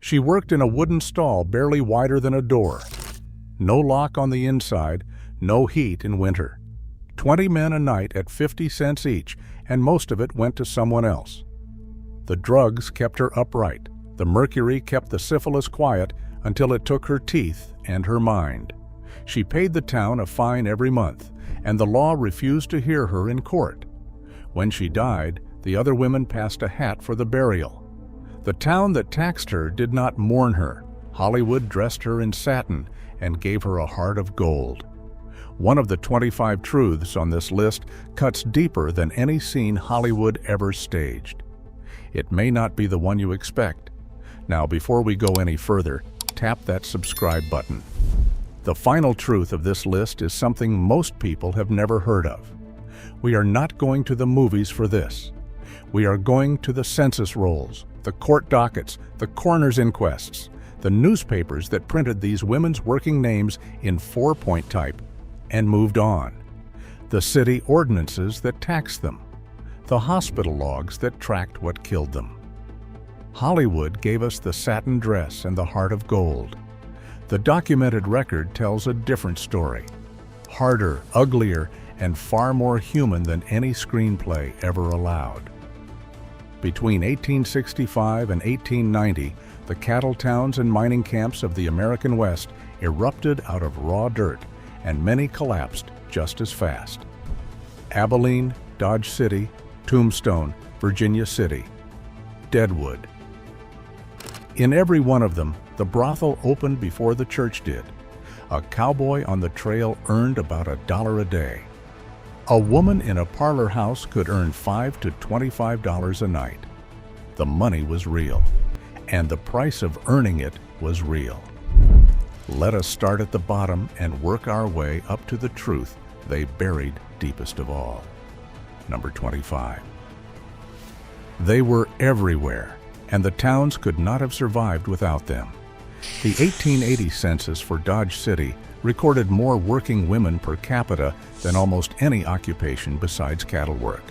She worked in a wooden stall barely wider than a door. No lock on the inside, no heat in winter. 20 men a night at 50 cents each, and most of it went to someone else. The drugs kept her upright. The mercury kept the syphilis quiet until it took her teeth and her mind. She paid the town a fine every month, and the law refused to hear her in court. When she died, the other women passed a hat for the burial. The town that taxed her did not mourn her. Hollywood dressed her in satin and gave her a heart of gold. One of the 25 truths on this list cuts deeper than any scene Hollywood ever staged. It may not be the one you expect. Now, before we go any further, tap that subscribe button. The final truth of this list is something most people have never heard of. We are not going to the movies for this. We are going to the census rolls, the court dockets, the coroner's inquests, the newspapers that printed these women's working names in 4-point type and moved on, the city ordinances that taxed them, the hospital logs that tracked what killed them. Hollywood gave us the satin dress and the heart of gold. The documented record tells a different story, harder, uglier, and far more human than any screenplay ever allowed. Between 1865 and 1890, the cattle towns and mining camps of the American West erupted out of raw dirt, and many collapsed just as fast. Abilene, Dodge City, Tombstone, Virginia City, Deadwood. In every one of them, the brothel opened before the church did. A cowboy on the trail earned about $1 a day. A woman in a parlor house could earn $5 to $25 a night. The money was real, and the price of earning it was real. Let us start at the bottom and work our way up to the truth they buried deepest of all. Number 25. They were everywhere, and the towns could not have survived without them. The 1880 census for Dodge City recorded more working women per capita than almost any occupation besides cattle work.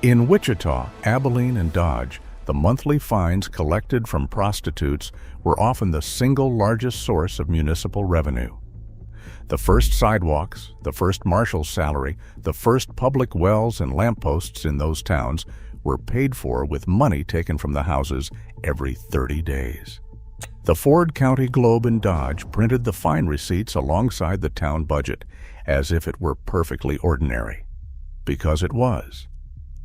In Wichita, Abilene, and Dodge, the monthly fines collected from prostitutes were often the single largest source of municipal revenue. The first sidewalks, the first marshal's salary, the first public wells and lampposts in those towns were paid for with money taken from the houses every 30 days. The Ford County Globe in Dodge printed the fine receipts alongside the town budget, as if it were perfectly ordinary. Because it was.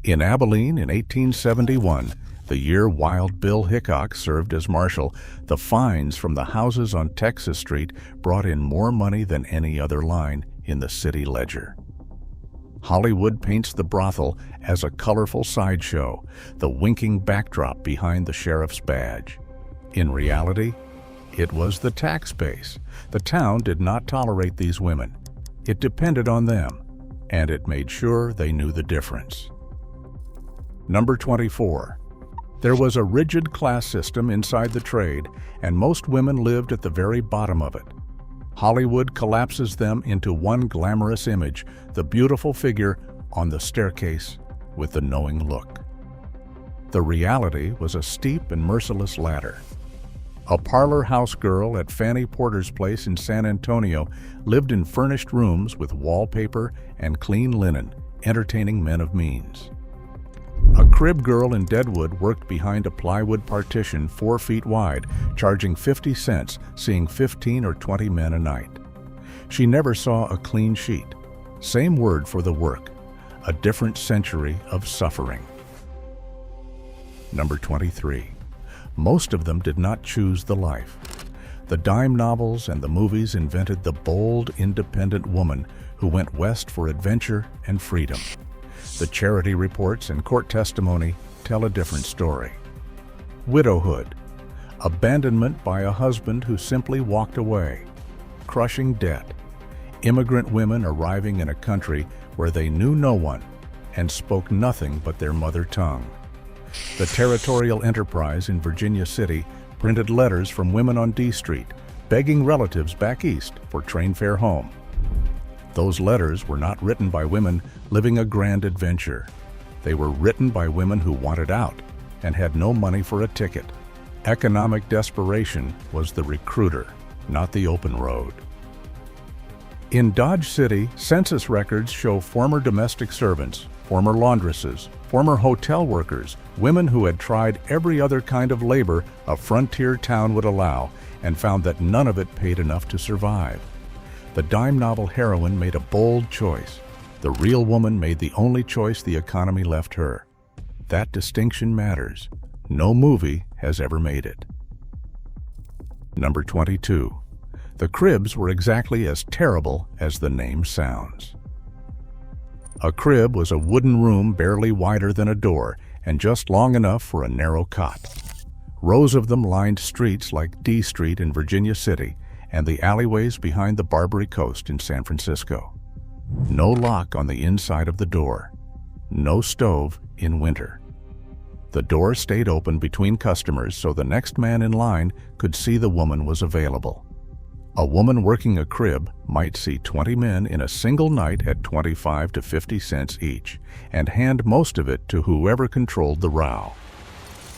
In Abilene in 1871, the year Wild Bill Hickok served as marshal, the fines from the houses on Texas Street brought in more money than any other line in the city ledger. Hollywood paints the brothel as a colorful sideshow, the winking backdrop behind the sheriff's badge. In reality, it was the tax base. The town did not tolerate these women. It depended on them, and it made sure they knew the difference. Number 24. There was a rigid class system inside the trade, and most women lived at the very bottom of it. Hollywood collapses them into one glamorous image, the beautiful figure on the staircase with the knowing look. The reality was a steep and merciless ladder. A parlor house girl at Fanny Porter's place in San Antonio lived in furnished rooms with wallpaper and clean linen, entertaining men of means. A crib girl in Deadwood worked behind a plywood partition 4 feet wide, charging 50 cents, seeing 15 or 20 men a night. She never saw a clean sheet. Same word for the work. A different century of suffering. Number 23. Most of them did not choose the life. The dime novels and the movies invented the bold, independent woman who went west for adventure and freedom. The charity reports and court testimony tell a different story. Widowhood, abandonment by a husband who simply walked away, crushing debt, immigrant women arriving in a country where they knew no one and spoke nothing but their mother tongue. The Territorial Enterprise in Virginia City printed letters from women on D Street, begging relatives back east for train fare home. Those letters were not written by women living a grand adventure. They were written by women who wanted out and had no money for a ticket. Economic desperation was the recruiter, not the open road. In Dodge City, census records show former domestic servants, former laundresses, former hotel workers, women who had tried every other kind of labor a frontier town would allow and found that none of it paid enough to survive. The dime novel heroine made a bold choice. The real woman made the only choice the economy left her. That distinction matters. No movie has ever made it. Number 22. The cribs were exactly as terrible as the name sounds. A crib was a wooden room barely wider than a door and just long enough for a narrow cot. Rows of them lined streets like D Street in Virginia City and the alleyways behind the Barbary Coast in San Francisco. No lock on the inside of the door. No stove in winter. The door stayed open between customers so the next man in line could see the woman was available. A woman working a crib might see 20 men in a single night at 25 to 50 cents each and hand most of it to whoever controlled the row.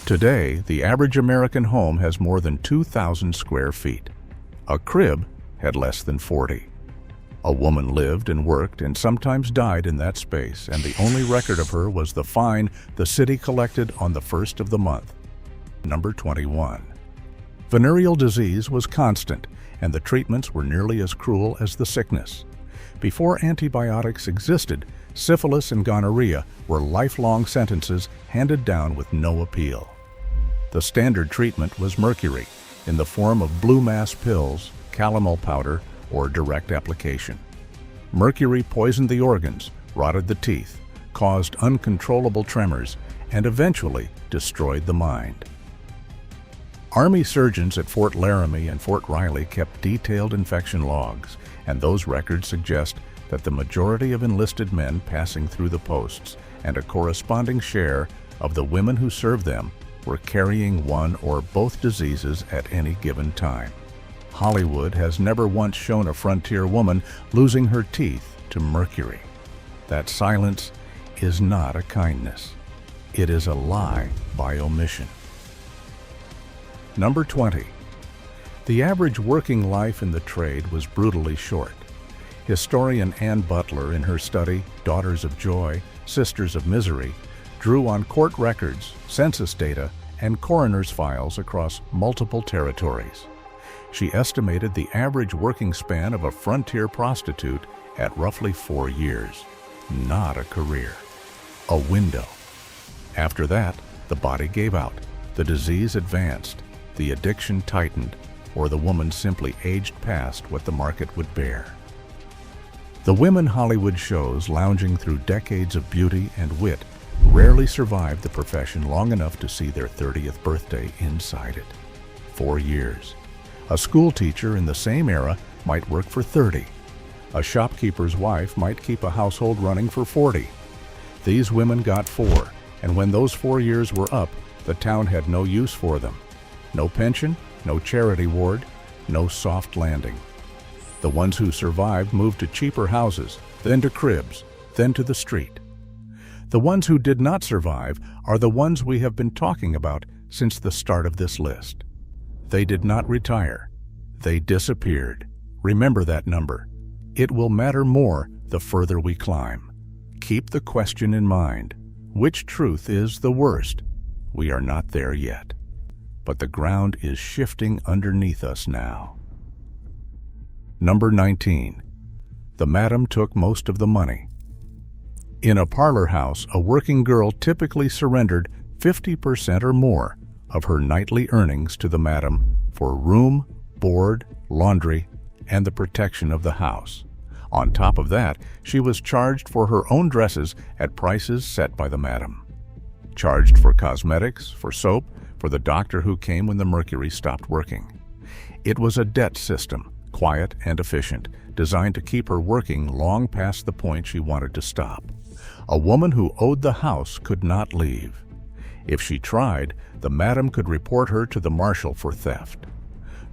Today, the average American home has more than 2,000 square feet. A crib had less than 40. A woman lived and worked and sometimes died in that space, and the only record of her was the fine the city collected on the first of the month. Number 21. Venereal disease was constant, and the treatments were nearly as cruel as the sickness. Before antibiotics existed, syphilis and gonorrhea were lifelong sentences handed down with no appeal. The standard treatment was mercury, in the form of blue mass pills, calomel powder, or direct application. Mercury poisoned the organs, rotted the teeth, caused uncontrollable tremors, and eventually destroyed the mind. Army surgeons at Fort Laramie and Fort Riley kept detailed infection logs, and those records suggest that the majority of enlisted men passing through the posts and a corresponding share of the women who served them were carrying one or both diseases at any given time. Hollywood has never once shown a frontier woman losing her teeth to mercury. That silence is not a kindness. It is a lie by omission. Number 20. The average working life in the trade was brutally short. Historian Ann Butler, in her study, Daughters of Joy, Sisters of Misery, drew on court records, census data, and coroner's files across multiple territories. She estimated the average working span of a frontier prostitute at roughly 4 years. Not a career. A window. After that, the body gave out, the disease advanced, the addiction tightened, or the woman simply aged past what the market would bear. The women Hollywood shows lounging through decades of beauty and wit rarely survived the profession long enough to see their 30th birthday inside it. 4 years. A school teacher in the same era might work for 30. A shopkeeper's wife might keep a household running for 40. These women got 4, and when those 4 years were up, the town had no use for them. No pension, no charity ward, no soft landing. The ones who survived moved to cheaper houses, then to cribs, then to the street. The ones who did not survive are the ones we have been talking about since the start of this list. They did not retire. They disappeared. Remember that number. It will matter more the further we climb. Keep the question in mind. Which truth is the worst? We are not there yet. But the ground is shifting underneath us now. Number 19. The madam took most of the money. In a parlor house, a working girl typically surrendered 50% or more of her nightly earnings to the madam for room, board, laundry, and the protection of the house. On top of that, she was charged for her own dresses at prices set by the madam. Charged for cosmetics, for soap, for the doctor who came when the mercury stopped working. It was a debt system, quiet and efficient, designed to keep her working long past the point she wanted to stop. A woman who owed the house could not leave. If she tried, the madam could report her to the marshal for theft.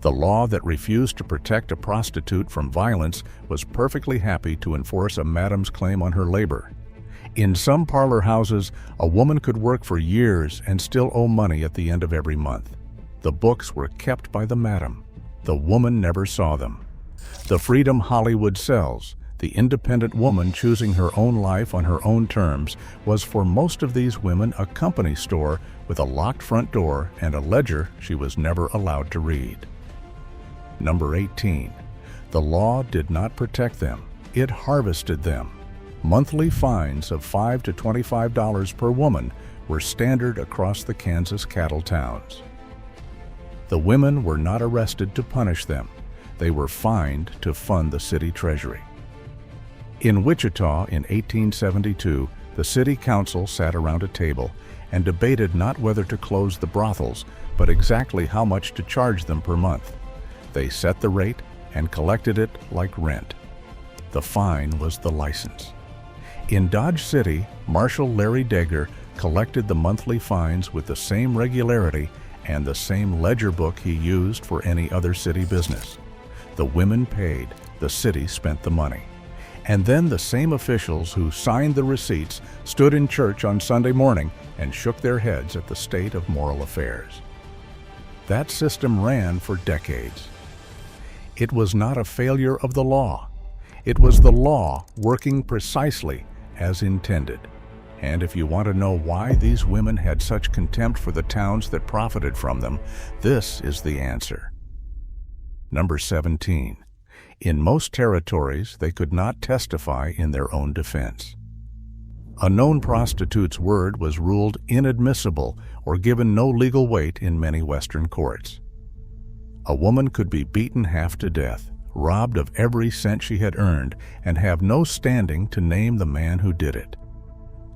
The law that refused to protect a prostitute from violence was perfectly happy to enforce a madam's claim on her labor. In some parlor houses, a woman could work for years and still owe money at the end of every month. The books were kept by the madam. The woman never saw them. The freedom Hollywood sells, the independent woman choosing her own life on her own terms, was for most of these women a company store with a locked front door and a ledger she was never allowed to read. Number 18. The law did not protect them. It harvested them. Monthly fines of $5 to $25 per woman were standard across the Kansas cattle towns. The women were not arrested to punish them. They were fined to fund the city treasury. In Wichita in 1872, the city council sat around a table and debated not whether to close the brothels, but exactly how much to charge them per month. They set the rate and collected it like rent. The fine was the license. In Dodge City, Marshal Larry Degger collected the monthly fines with the same regularity and the same ledger book he used for any other city business. The women paid, the city spent the money. And then the same officials who signed the receipts stood in church on Sunday morning and shook their heads at the state of moral affairs. That system ran for decades. It was not a failure of the law. It was the law working precisely as intended. And if you want to know why these women had such contempt for the towns that profited from them, this is the answer. Number 17. In most territories, they could not testify in their own defense. A known prostitute's word was ruled inadmissible or given no legal weight in many Western courts. A woman could be beaten half to death, robbed of every cent she had earned, and have no standing to name the man who did it.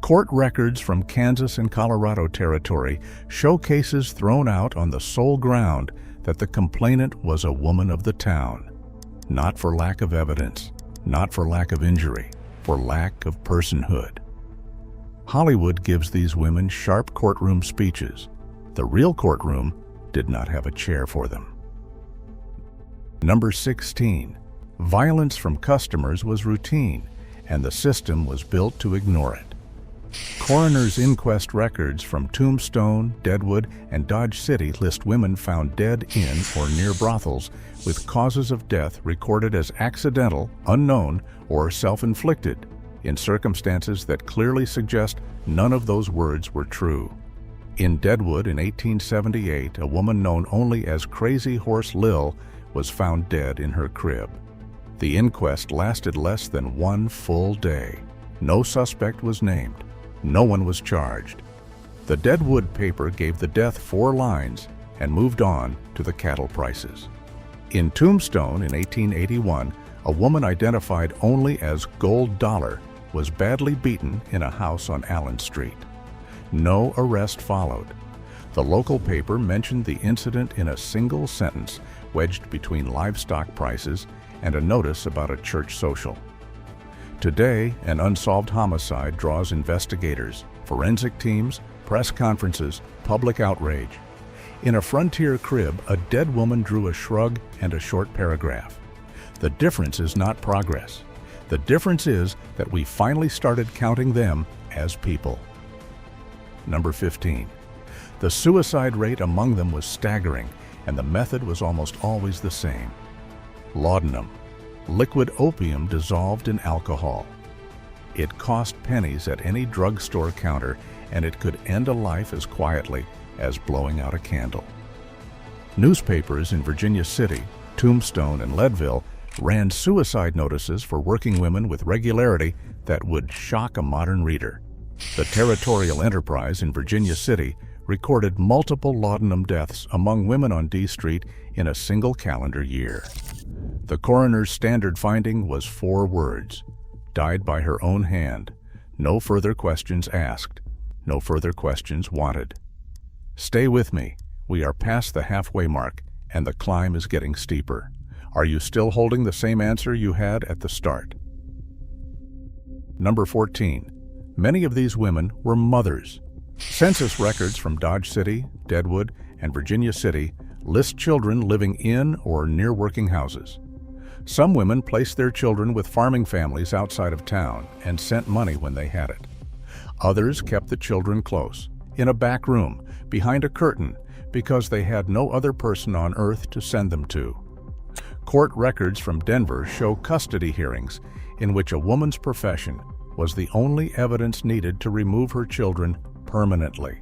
Court records from Kansas and Colorado territory show cases thrown out on the sole ground that the complainant was a woman of the town. Not for lack of evidence, not for lack of injury, for lack of personhood. Hollywood gives these women sharp courtroom speeches. The real courtroom did not have a chair for them. Number 16. Violence from customers was routine, and the system was built to ignore it. Coroner's inquest records from Tombstone, Deadwood, and Dodge City list women found dead in or near brothels with causes of death recorded as accidental, unknown, or self-inflicted, in circumstances that clearly suggest none of those words were true. In Deadwood in 1878, a woman known only as Crazy Horse Lil was found dead in her crib. The inquest lasted less than 1 full day. No suspect was named. No one was charged. The Deadwood paper gave the death 4 lines and moved on to the cattle prices. In Tombstone in 1881, a woman identified only as Gold Dollar was badly beaten in a house on Allen Street. No arrest followed. The local paper mentioned the incident in a single sentence wedged between livestock prices and a notice about a church social. Today, an unsolved homicide draws investigators, forensic teams, press conferences, public outrage. In a frontier crib, a dead woman drew a shrug and a short paragraph. The difference is not progress. The difference is that we finally started counting them as people. Number 15. The suicide rate among them was staggering, and the method was almost always the same. Laudanum, liquid opium dissolved in alcohol. It cost pennies at any drugstore counter, and it could end a life as quietly as blowing out a candle. Newspapers in Virginia City, Tombstone, and Leadville ran suicide notices for working women with regularity that would shock a modern reader. The Territorial Enterprise in Virginia City recorded multiple laudanum deaths among women on D Street in a single calendar year. The coroner's standard finding was 4 words: died by her own hand. No further questions asked. No further questions wanted. Stay with me. We are past the halfway mark, and the climb is getting steeper. Are you still holding the same answer you had at the start? Number 14. Many of these women were mothers. Census records from Dodge City, Deadwood, and Virginia City list children living in or near working houses. Some women placed their children with farming families outside of town and sent money when they had it. Others kept the children close, in a back room, behind a curtain, because they had no other person on earth to send them to. Court records from Denver show custody hearings in which a woman's profession was the only evidence needed to remove her children permanently.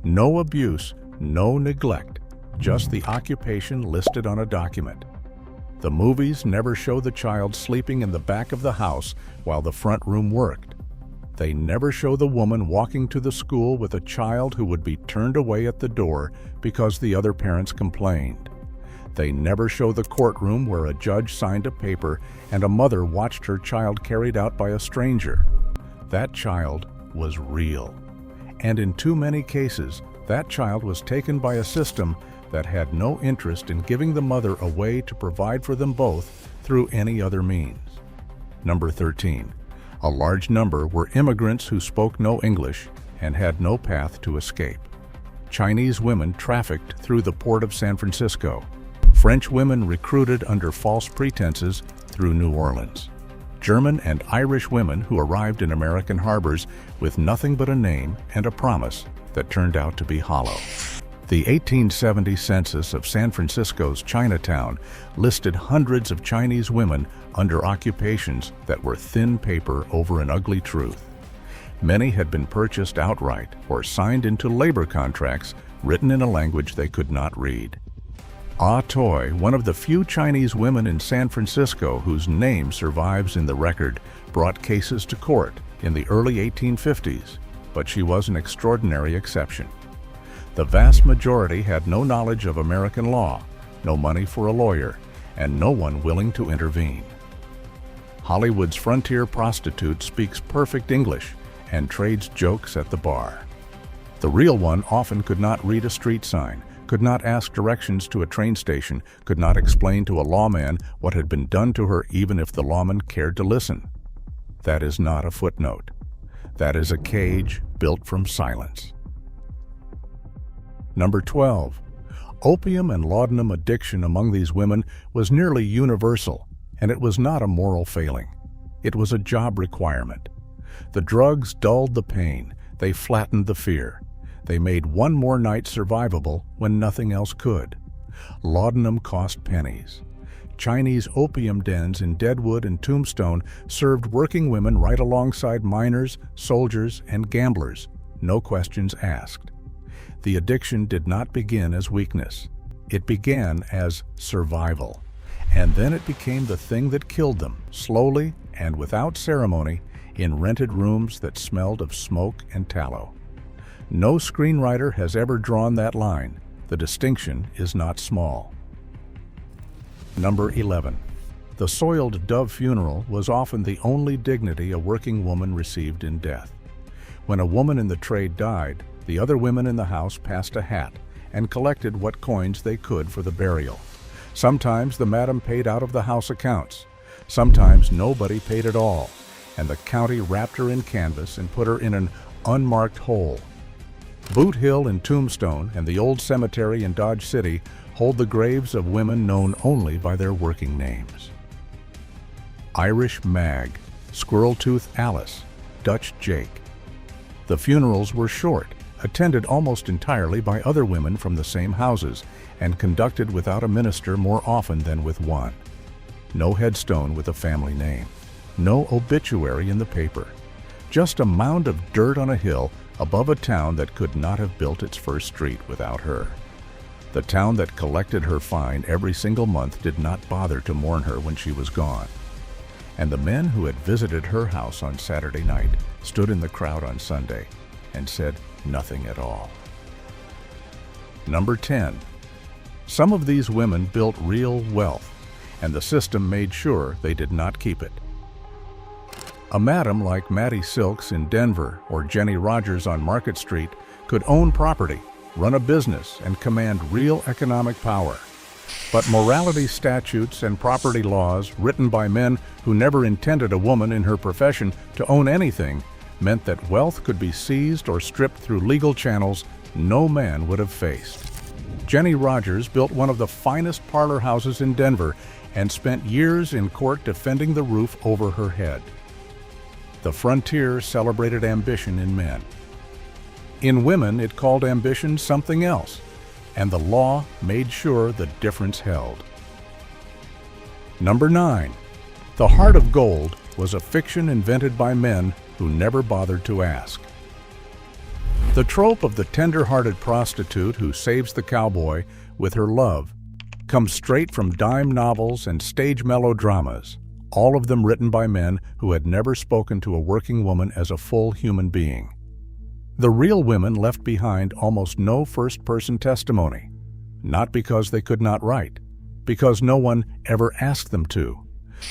No abuse, no neglect, just the occupation listed on a document. The movies never show the child sleeping in the back of the house while the front room worked. They never show the woman walking to the school with a child who would be turned away at the door because the other parents complained. They never show the courtroom where a judge signed a paper and a mother watched her child carried out by a stranger. That child was real. And in too many cases, that child was taken by a system that had no interest in giving the mother a way to provide for them both through any other means. Number 13. A large number were immigrants who spoke no English and had no path to escape. Chinese women trafficked through the port of San Francisco. French women recruited under false pretenses through New Orleans. German and Irish women who arrived in American harbors with nothing but a name and a promise that turned out to be hollow. The 1870 census of San Francisco's Chinatown listed hundreds of Chinese women under occupations that were thin paper over an ugly truth. Many had been purchased outright or signed into labor contracts written in a language they could not read. Ah Toy, one of the few Chinese women in San Francisco whose name survives in the record, brought cases to court in the early 1850s, but she was an extraordinary exception. The vast majority had no knowledge of American law, no money for a lawyer, and no one willing to intervene. Hollywood's frontier prostitute speaks perfect English and trades jokes at the bar. The real one often could not read a street sign, could not ask directions to a train station, could not explain to a lawman what had been done to her even if the lawman cared to listen. That is not a footnote. That is a cage built from silence. Number 12. Opium and laudanum addiction among these women was nearly universal, and it was not a moral failing. It was a job requirement. The drugs dulled the pain, they flattened the fear. They made one more night survivable when nothing else could. Laudanum cost pennies. Chinese opium dens in Deadwood and Tombstone served working women right alongside miners, soldiers, and gamblers, no questions asked. The addiction did not begin as weakness. It began as survival. And then it became the thing that killed them, slowly and without ceremony, in rented rooms that smelled of smoke and tallow. No screenwriter has ever drawn that line. The distinction is not small. Number 11. The soiled dove funeral was often the only dignity a working woman received in death. When a woman in the trade died, the other women in the house passed a hat and collected what coins they could for the burial. Sometimes the madam paid out of the house accounts. Sometimes nobody paid at all, and the county wrapped her in canvas and put her in an unmarked hole. Boot Hill in Tombstone and the old cemetery in Dodge City hold the graves of women known only by their working names. Irish Mag, Squirrel-Tooth Alice, Dutch Jake. The funerals were short, attended almost entirely by other women from the same houses, and conducted without a minister more often than with one. No headstone with a family name. No obituary in the paper. Just a mound of dirt on a hill above a town that could not have built its first street without her. The town that collected her fine every single month did not bother to mourn her when she was gone. And the men who had visited her house on Saturday night stood in the crowd on Sunday and said nothing at all. Number 10. Some of these women built real wealth, and the system made sure they did not keep it. A madam like Mattie Silks in Denver or Jenny Rogers on Market Street could own property, run a business, and command real economic power. But morality statutes and property laws written by men who never intended a woman in her profession to own anything meant that wealth could be seized or stripped through legal channels no man would have faced. Jenny Rogers built one of the finest parlor houses in Denver and spent years in court defending the roof over her head. The frontier celebrated ambition in men. In women, it called ambition something else. and the law made sure the difference held. Number 9. The Heart of Gold was a fiction invented by men who never bothered to ask. The trope of the tender-hearted prostitute who saves the cowboy with her love comes straight from dime novels and stage melodramas, all of them written by men who had never spoken to a working woman as a full human being. The real women left behind almost no first-person testimony, not because they could not write, because no one ever asked them to.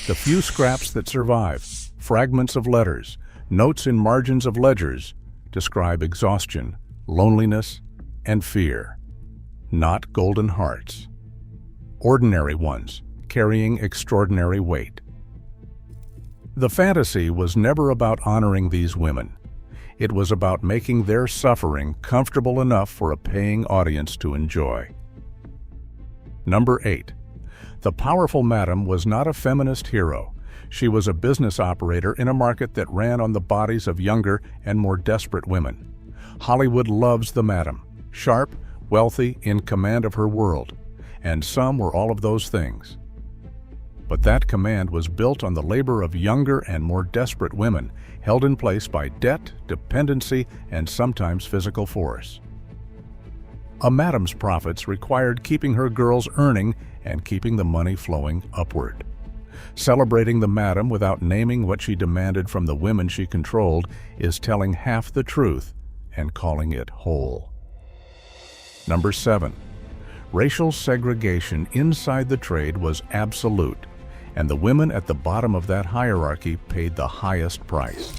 The few scraps that survive, fragments of letters, notes in margins of ledgers, describe exhaustion, loneliness, and fear. Not golden hearts. Ordinary ones, carrying extraordinary weight. The fantasy was never about honoring these women. It was about making their suffering comfortable enough for a paying audience to enjoy. Number 8. The powerful madam was not a feminist hero. She was a business operator in a market that ran on the bodies of younger and more desperate women. Hollywood loves the madam, sharp, wealthy, in command of her world, and some were all of those things. But that command was built on the labor of younger and more desperate women, held in place by debt, dependency, and sometimes physical force. A madam's profits required keeping her girls earning and keeping the money flowing upward. Celebrating the madam without naming what she demanded from the women she controlled is telling half the truth and calling it whole. Number 7. Racial segregation inside the trade was absolute, and the women at the bottom of that hierarchy paid the highest price.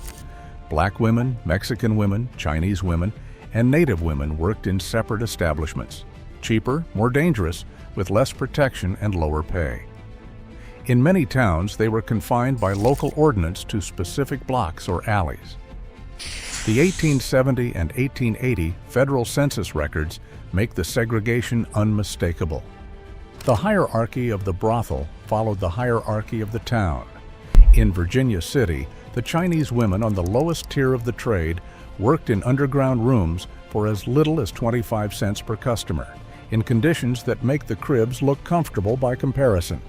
Black women, Mexican women, Chinese women, and Native women worked in separate establishments, cheaper, more dangerous, with less protection and lower pay. In many towns, they were confined by local ordinance to specific blocks or alleys. The 1870 and 1880 federal census records make the segregation unmistakable. The hierarchy of the brothel followed the hierarchy of the town. In Virginia City, the Chinese women on the lowest tier of the trade worked in underground rooms for as little as 25 cents per customer, in conditions that make the cribs look comfortable by comparison.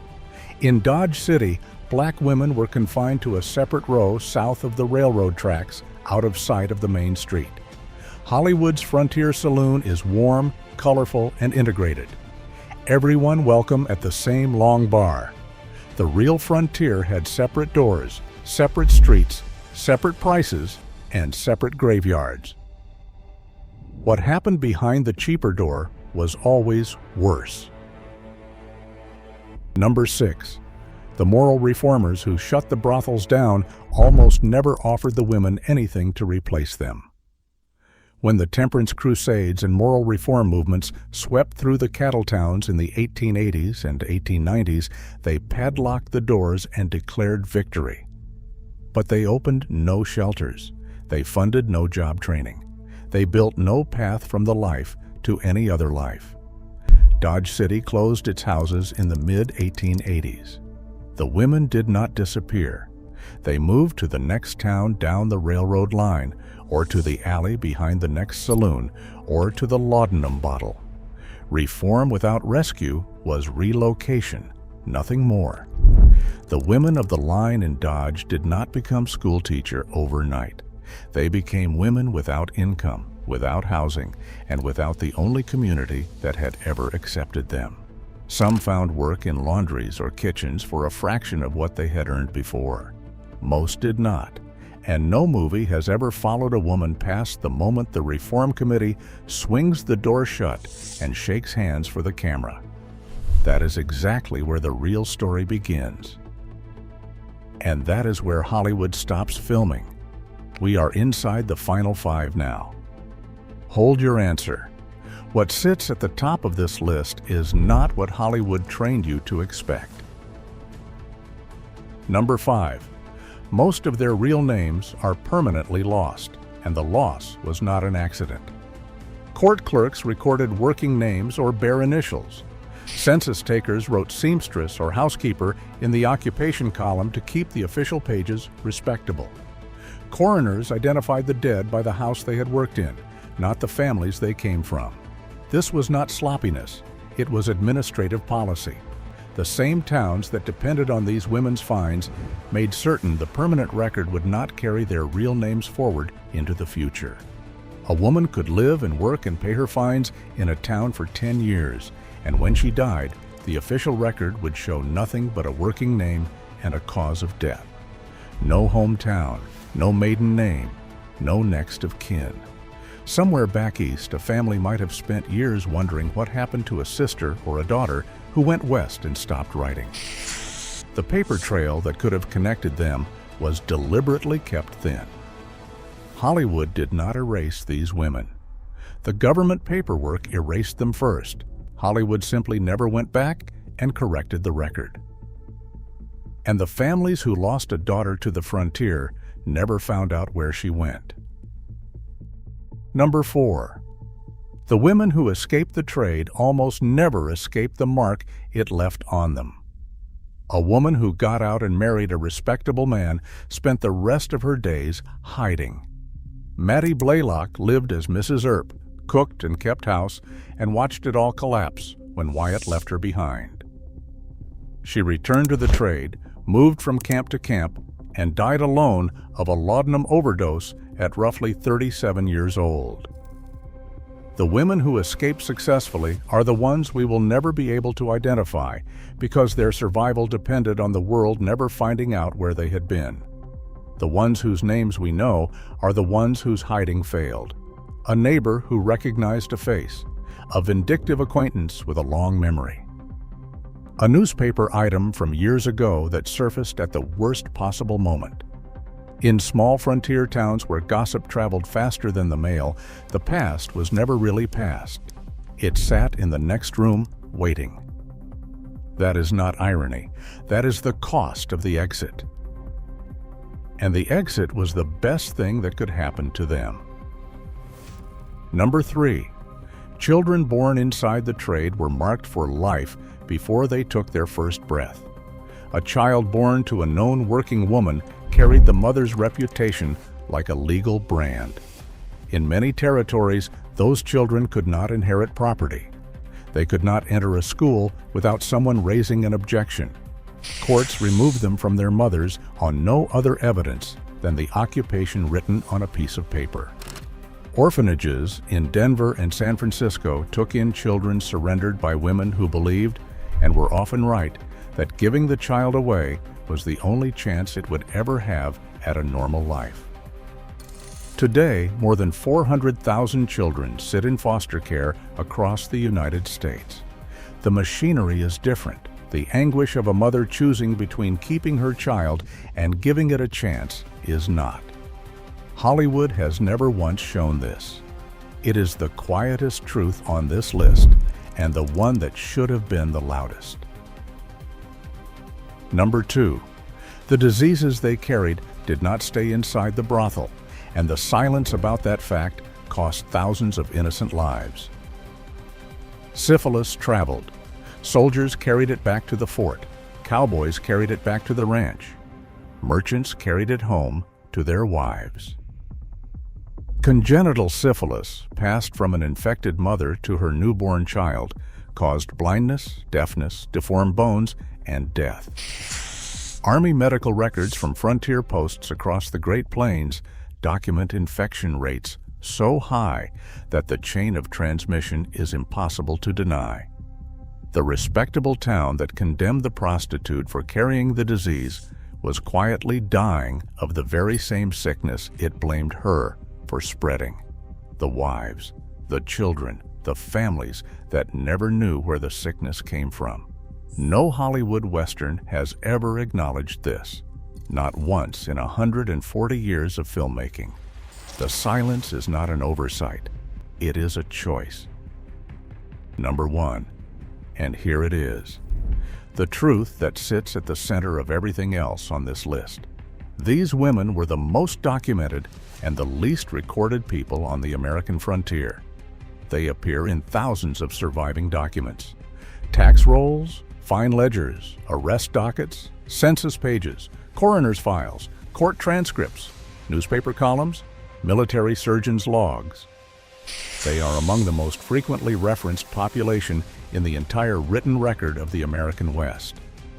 In Dodge City, black women were confined to a separate row south of the railroad tracks, out of sight of the main street. Hollywood's Frontier Saloon is warm, colorful, and integrated. Everyone welcome at the same long bar. The real frontier had separate doors, separate streets, separate prices, and separate graveyards. What happened behind the cheaper door was always worse. Number 6. The moral reformers who shut the brothels down almost never offered the women anything to replace them. When the temperance crusades and moral reform movements swept through the cattle towns in the 1880s and 1890s, they padlocked the doors and declared victory. But they opened no shelters. They funded no job training. They built no path from the life to any other life. Dodge City closed its houses in the mid-1880s. The women did not disappear. They moved to the next town down the railroad line, or to the alley behind the next saloon, or to the laudanum bottle. Reform without rescue was relocation, nothing more. The women of the line in Dodge did not become schoolteacher overnight. They became women without income, without housing, and without the only community that had ever accepted them. Some found work in laundries or kitchens for a fraction of what they had earned before. Most did not, and no movie has ever followed a woman past the moment the Reform Committee swings the door shut and shakes hands for the camera. That is exactly where the real story begins. And that is where Hollywood stops filming. We are inside the final 5 now. Hold your answer. What sits at the top of this list is not what Hollywood trained you to expect. Number 5. Most of their real names are permanently lost, and the loss was not an accident. Court clerks recorded working names or bare initials. Census takers wrote seamstress or housekeeper in the occupation column to keep the official pages respectable. Coroners identified the dead by the house they had worked in, not the families they came from. This was not sloppiness, it was administrative policy. The same towns that depended on these women's fines made certain the permanent record would not carry their real names forward into the future. A woman could live and work and pay her fines in a town for 10 years, and when she died, the official record would show nothing but a working name and a cause of death. No hometown, no maiden name, no next of kin. Somewhere back east, a family might have spent years wondering what happened to a sister or a daughter who went west and stopped writing. The paper trail that could have connected them was deliberately kept thin. Hollywood did not erase these women. The government paperwork erased them first. Hollywood simply never went back and corrected the record. And the families who lost a daughter to the frontier never found out where she went. Number 4. The women who escaped the trade almost never escaped the mark it left on them. A woman who got out and married a respectable man spent the rest of her days hiding. Mattie Blaylock lived as Mrs. Earp, cooked and kept house, and watched it all collapse when Wyatt left her behind. She returned to the trade, moved from camp to camp, and died alone of a laudanum overdose at roughly 37 years old. The women who escape successfully are the ones we will never be able to identify because their survival depended on the world never finding out where they had been. The ones whose names we know are the ones whose hiding failed. A neighbor who recognized a face, a vindictive acquaintance with a long memory. A newspaper item from years ago that surfaced at the worst possible moment. In small frontier towns where gossip traveled faster than the mail, the past was never really past. It sat in the next room, waiting. That is not irony. That is the cost of the exit. And the exit was the best thing that could happen to them. Number 3. Children born inside the trade were marked for life before they took their first breath. A child born to a known working woman carried the mother's reputation like a legal brand. In many territories, those children could not inherit property. They could not enter a school without someone raising an objection. Courts removed them from their mothers on no other evidence than the occupation written on a piece of paper. Orphanages in Denver and San Francisco took in children surrendered by women who believed, and were often right, that giving the child away was the only chance it would ever have at a normal life. Today, more than 400,000 children sit in foster care across the United States. The machinery is different. The anguish of a mother choosing between keeping her child and giving it a chance is not. Hollywood has never once shown this. It is the quietest truth on this list, and the one that should have been the loudest. Number 2. The diseases they carried did not stay inside the brothel, and the silence about that fact cost thousands of innocent lives. Syphilis traveled. Soldiers carried it back to the fort. Cowboys carried it back to the ranch. Merchants carried it home to their wives. Congenital syphilis, passed from an infected mother to her newborn child, caused blindness, deafness, deformed bones, and death. Army medical records from frontier posts across the Great Plains document infection rates so high that the chain of transmission is impossible to deny. The respectable town that condemned the prostitute for carrying the disease was quietly dying of the very same sickness it blamed her for spreading. The wives, the children, the families that never knew where the sickness came from. No Hollywood Western has ever acknowledged this, not once in 140 years of filmmaking. The silence is not an oversight, it is a choice. Number 1, and here it is, the truth that sits at the center of everything else on this list. These women were the most documented and the least recorded people on the American frontier. They appear in thousands of surviving documents. Tax rolls, fine ledgers, arrest dockets, census pages, coroner's files, court transcripts, newspaper columns, military surgeons' logs. They are among the most frequently referenced population in the entire written record of the American West.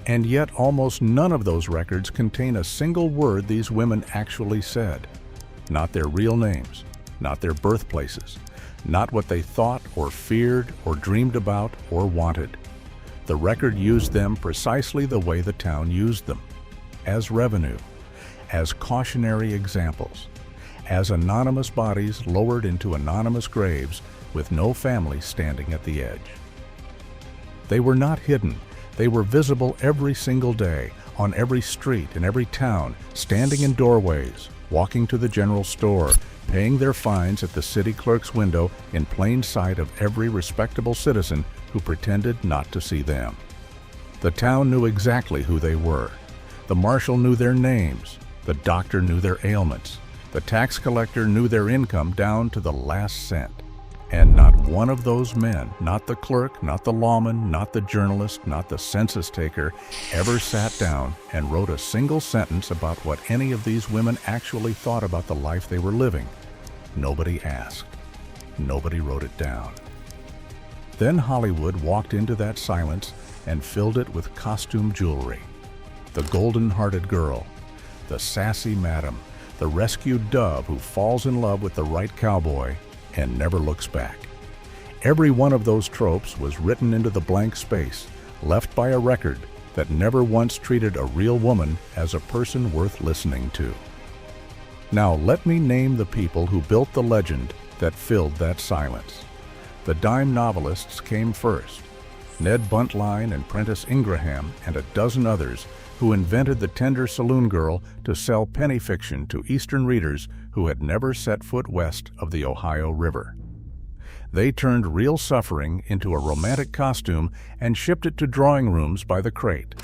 And yet almost none of those records contain a single word these women actually said. Not their real names, not their birthplaces, not what they thought or feared or dreamed about or wanted. The record used them precisely the way the town used them, as revenue, as cautionary examples, as anonymous bodies lowered into anonymous graves with no family standing at the edge. They were not hidden. They were visible every single day, on every street in every town, standing in doorways, walking to the general store, paying their fines at the city clerk's window in plain sight of every respectable citizen who pretended not to see them. The town knew exactly who they were. The marshal knew their names. The doctor knew their ailments. The tax collector knew their income down to the last cent. And not one of those men, not the clerk, not the lawman, not the journalist, not the census taker, ever sat down and wrote a single sentence about what any of these women actually thought about the life they were living. Nobody asked. Nobody wrote it down. Then Hollywood walked into that silence and filled it with costume jewelry. The golden-hearted girl, the sassy madam, the rescued dove who falls in love with the right cowboy and never looks back. Every one of those tropes was written into the blank space, left by a record that never once treated a real woman as a person worth listening to. Now let me name the people who built the legend that filled that silence. The dime novelists came first. Ned Buntline and Prentice Ingraham and a dozen others who invented the tender saloon girl to sell penny fiction to Eastern readers who had never set foot west of the Ohio River. They turned real suffering into a romantic costume and shipped it to drawing rooms by the crate.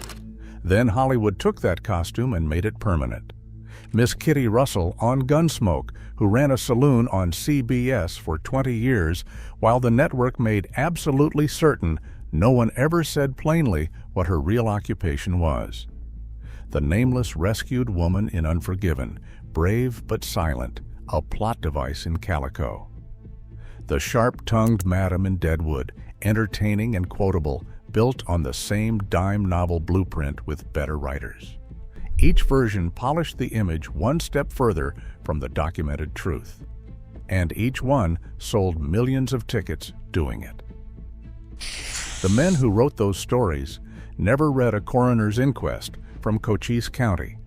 Then Hollywood took that costume and made it permanent. Miss Kitty Russell on Gunsmoke, who ran a saloon on CBS for 20 years, while the network made absolutely certain no one ever said plainly what her real occupation was. The nameless rescued woman in Unforgiven, brave but silent, a plot device in Calico. The sharp-tongued madam in Deadwood, entertaining and quotable, built on the same dime novel blueprint with better writers. Each version polished the image one step further from the documented truth. And each one sold millions of tickets doing it. The men who wrote those stories never read a coroner's inquest from Cochise County,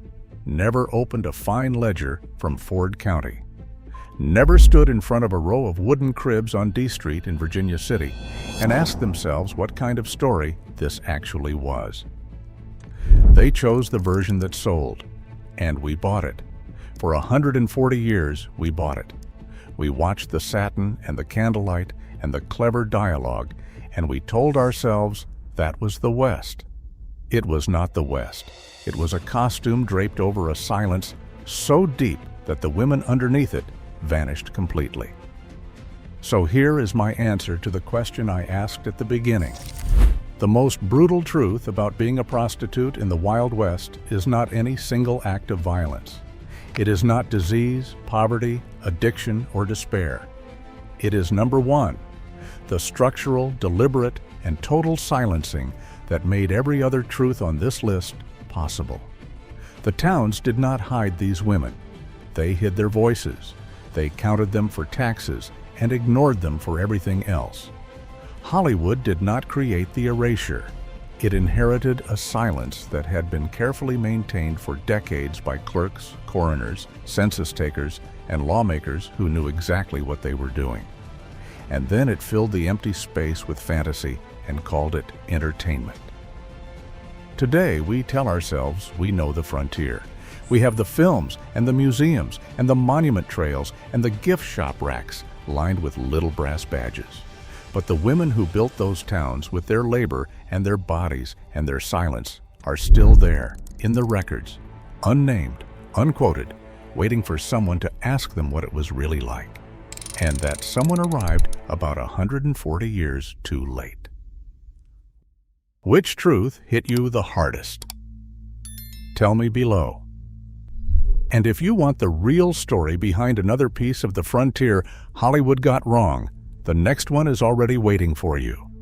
never opened a fine ledger from Ford County, never stood in front of a row of wooden cribs on D Street in Virginia City and asked themselves what kind of story this actually was. They chose the version that sold, and we bought it. For 140 years, we bought it. We watched the satin and the candlelight and the clever dialogue, and we told ourselves that was the West. It was not the West. It was a costume draped over a silence so deep that the women underneath it vanished completely. So here is my answer to the question I asked at the beginning. The most brutal truth about being a prostitute in the Wild West is not any single act of violence. It is not disease, poverty, addiction, or despair. It is number one, the structural, deliberate, and total silencing that made every other truth on this list possible. The towns did not hide these women. They hid their voices. They counted them for taxes and ignored them for everything else. Hollywood did not create the erasure. It inherited a silence that had been carefully maintained for decades by clerks, coroners, census takers, and lawmakers who knew exactly what they were doing. And then it filled the empty space with fantasy and called it entertainment. Today, we tell ourselves we know the frontier. We have the films and the museums and the monument trails and the gift shop racks lined with little brass badges. But the women who built those towns with their labor and their bodies and their silence are still there, in the records, unnamed, unquoted, waiting for someone to ask them what it was really like. And that someone arrived about 140 years too late. Which truth hit you the hardest? Tell me below. And if you want the real story behind another piece of the frontier Hollywood got wrong, the next one is already waiting for you.